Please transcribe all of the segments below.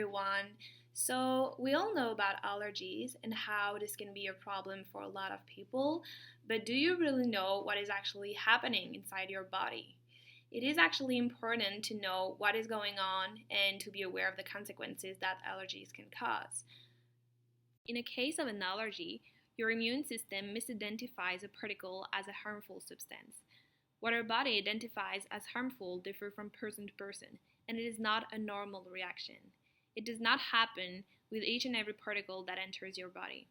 everyone. So, we all know about allergies and how this can be a problem for a lot of people, but do you really know what is actually happening inside your body? It is actually important to know what is going on and to be aware of the consequences that allergies can cause. In a case of an allergy, your immune system misidentifies a particle as a harmful substance. What our body identifies as harmful differs from person to person, and it is not a normal reaction. It does not happen with each and every particle that enters your body.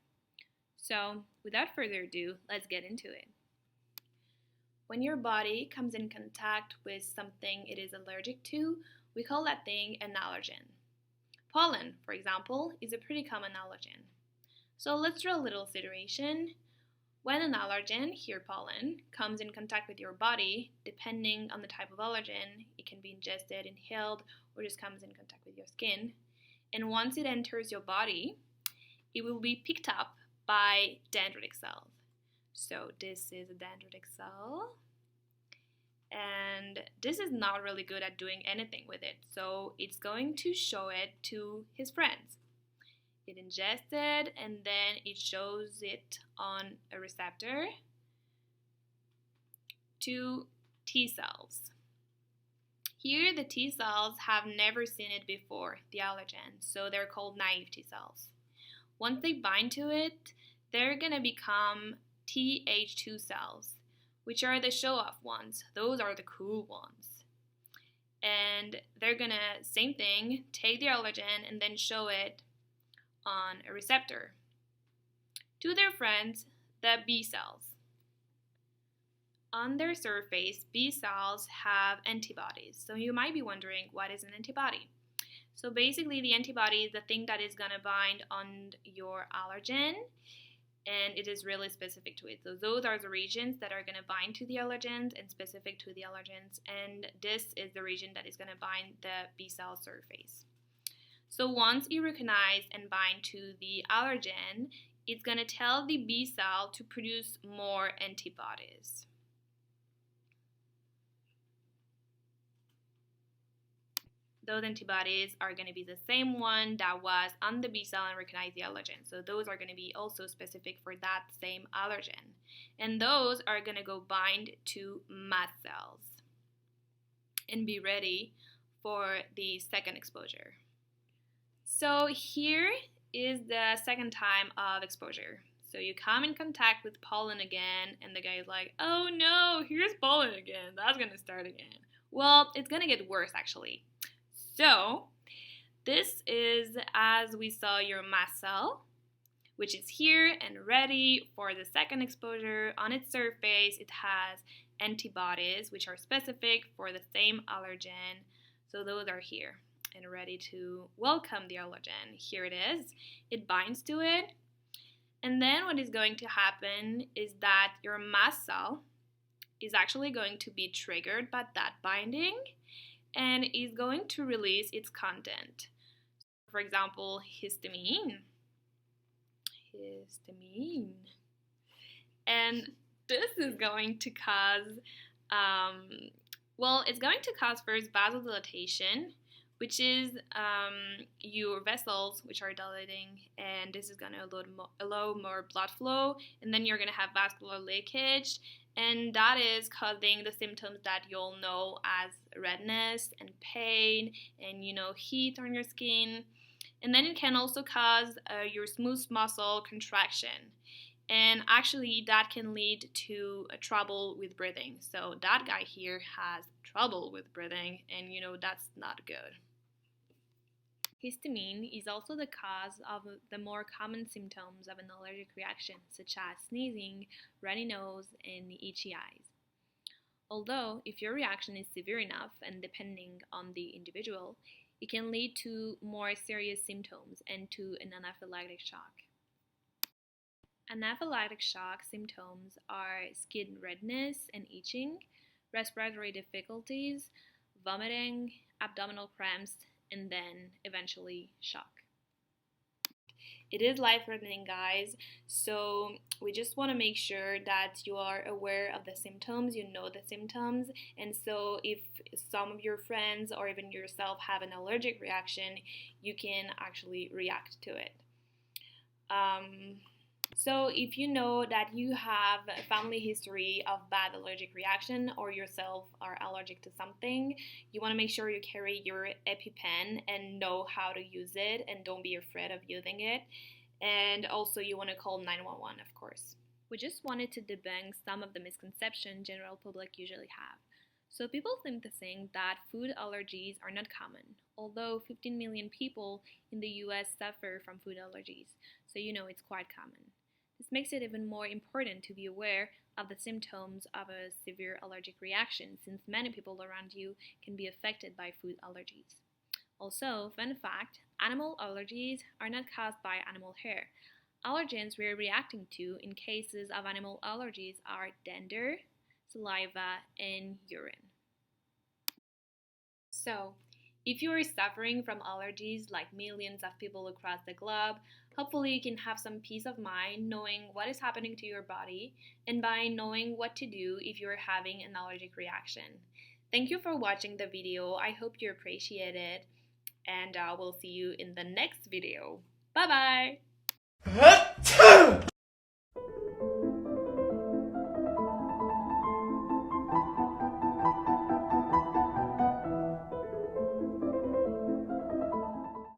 So, without further ado, let's get into it. When your body comes in contact with something it is allergic to, we call that thing an allergen. Pollen, for example, is a pretty common allergen. So let's draw a little situation. When an allergen, here pollen, comes in contact with your body, depending on the type of allergen, it can be ingested, inhaled, or just comes in contact with your skin. And once it enters your body, it will be picked up by dendritic cells. So this is a dendritic cell. And this is not really good at doing anything with it. So it's going to show it to his friends. It ingests it and then it shows it on a receptor to T cells. Here the T cells have never seen it before, the allergen, so they're called naive T cells. Once they bind to it, they're going to become Th2 cells, which are the show-off ones. Those are the cool ones. And they're going to, same thing, take the allergen and then show it on a receptor to their friends, the B cells. On their surface, B cells have antibodies. So you might be wondering, what is an antibody? So basically the antibody is the thing that is going to bind on your allergen, and it is really specific to it. So those are the regions that are going to bind to the allergens and specific to the allergens, and this is the region that is going to bind the B cell surface. So once you recognize and bind to the allergen, it's going to tell the B cell to produce more antibodies. Those antibodies are going to be the same one that was on the B cell and recognize the allergen. So those are going to be also specific for that same allergen. And those are going to go bind to mast cells and be ready for the second exposure. So here is the second time of exposure. So you come in contact with pollen again, and the guy is like, oh no, here's pollen again. That's going to start again. Well, it's going to get worse actually. So this is, as we saw, your mast cell, which is here and ready for the second exposure. On its surface, it has antibodies, which are specific for the same allergen. So those are here and ready to welcome the allergen. Here it is. It binds to it. And then what is going to happen is that your mast cell is actually going to be triggered by that binding and is going to release its content. For example, histamine. And this is going to cause, it's going to cause first vasodilatation, which is your vessels which are dilating, and this is going to allow more blood flow, and then you're going to have vascular leakage, and that is causing the symptoms that you'll know as redness and pain and heat on your skin. And then it can also cause your smooth muscle contraction, and actually that can lead to trouble with breathing. So that guy here has trouble with breathing, and that's not good. Histamine is also the cause of the more common symptoms of an allergic reaction, such as sneezing, runny nose, and itchy eyes. Although, if your reaction is severe enough, and depending on the individual, it can lead to more serious symptoms and to an anaphylactic shock. Anaphylactic shock symptoms are skin redness and itching, respiratory difficulties, vomiting, abdominal cramps, and then eventually shock. It is life-threatening, guys, so we just want to make sure that you are aware of the symptoms, you know the symptoms, and so if some of your friends or even yourself have an allergic reaction, you can actually react to it. So if you know that you have a family history of bad allergic reaction or yourself are allergic to something, you want to make sure you carry your EpiPen and know how to use it and don't be afraid of using it. And also you want to call 911, of course. We just wanted to debunk some of the misconceptions general public usually have. So people seem to think that food allergies are not common, although 15 million people in the US suffer from food allergies, so you know it's quite common. This makes it even more important to be aware of the symptoms of a severe allergic reaction, since many people around you can be affected by food allergies. Also, fun fact, animal allergies are not caused by animal hair. Allergens we're reacting to in cases of animal allergies are dander, saliva, and urine. So, if you are suffering from allergies like millions of people across the globe, hopefully you can have some peace of mind knowing what is happening to your body and by knowing what to do if you're having an allergic reaction. Thank you for watching the video. I hope you appreciate it, and we'll see you in the next video. Bye bye!